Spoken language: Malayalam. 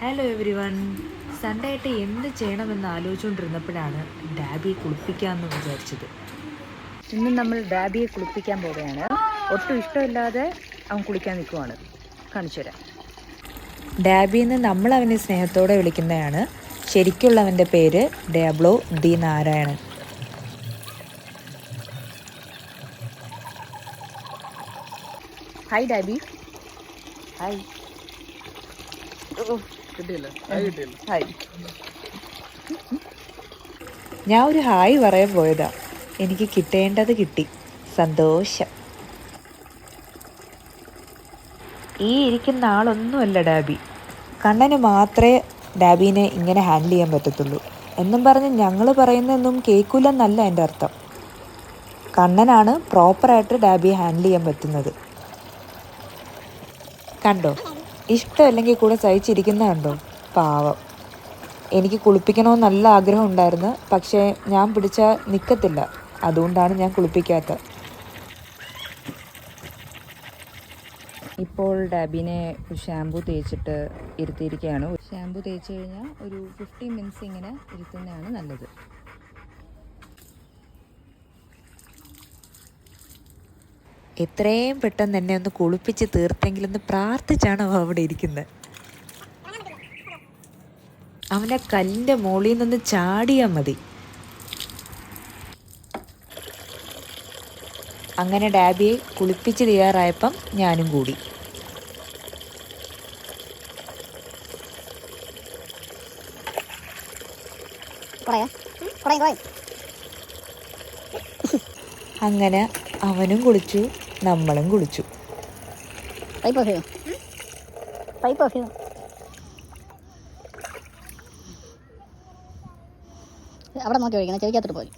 Hello every one. സൺഡേ ആയിട്ട് എന്ത് ചെയ്യണമെന്ന് ആലോചിച്ചുകൊണ്ടിരുന്നപ്പോഴാണ് ഡാബിയെ കുളിപ്പിക്കാമെന്ന് വിചാരിച്ചത്. ഇന്ന് നമ്മൾ ഡാബിയെ കുളിപ്പിക്കാൻ പോവുകയാണ്. ഒട്ടും ഇഷ്ടമില്ലാതെ അവൻ കുളിക്കാൻ നിൽക്കുവാണ്. കാണിച്ചു തരാം. ഡാബിന്ന് നമ്മൾ അവനെ സ്നേഹത്തോടെ വിളിക്കുന്നതാണ്. ശരിക്കുള്ളവൻ്റെ പേര് ഡാബ്ലോ ഡി നാരായണൻ. ഹായ് ഡാബി. ഹായ്. ഹായ്. ഞാൻ ഒരു ഹായ് പറയാൻ പോയതാ, എനിക്ക് കിട്ടേണ്ടത് കിട്ടി. സന്തോഷം. ഈ ഇരിക്കുന്ന ആളൊന്നുമല്ല ഡാബി. കണ്ണന് മാത്രമേ ഡാബീനെ ഇങ്ങനെ ഹാൻഡിൽ ചെയ്യാൻ പറ്റത്തുള്ളൂ എന്നും പറഞ്ഞ് ഞങ്ങൾ പറയുന്നതൊന്നും കേൾക്കില്ലെന്നല്ല എൻ്റെ അർത്ഥം. കണ്ണനാണ് പ്രോപ്പറായിട്ട് ഡാബിയെ ഹാൻഡിൽ ചെയ്യാൻ പറ്റുന്നത്. കണ്ടോ, ഇഷ്ടമല്ലെങ്കിൽ കൂടെ സഹിച്ചിരിക്കുന്ന കണ്ടോ, പാവം. എനിക്ക് കുളിപ്പിക്കണമെന്ന് നല്ല ആഗ്രഹം ഉണ്ടായിരുന്നു, പക്ഷേ ഞാൻ പിടിച്ചാൽ നിൽക്കത്തില്ല. അതുകൊണ്ടാണ് ഞാൻ കുളിപ്പിക്കാത്തത്. ഇപ്പോൾ ഡാബിനെ ഷാമ്പു തേച്ചിട്ട് ഇരുത്തിയിരിക്കുകയാണ്. ഷാമ്പു തേച്ച് കഴിഞ്ഞാൽ ഒരു 15 മിനിറ്റ്സ് ഇങ്ങനെ ഇരുത്തുന്നതാണ് നല്ലത്. എത്രയും പെട്ടെന്ന് എന്നെ ഒന്ന് കുളിപ്പിച്ച് തീർത്തെങ്കിലെന്ന് പ്രാർത്ഥിച്ചാണ് അവൻ അവിടെ ഇരിക്കുന്നത്. അവനെ കല്ലിൻ്റെ മുകളിൽ നിന്നൊന്ന് ചാടിയാൽ മതി. അങ്ങനെ ഡാബിയെ കുളിപ്പിച്ച് തയ്യാറായപ്പം ഞാനും കൂടി. അങ്ങനെ അവനും കുളിച്ചു, നമ്മളും കുളിച്ചു. അവിടെ നോക്കി ഒഴിക്കണം, ചെവിക്കകത്തോട്ട് പോയി.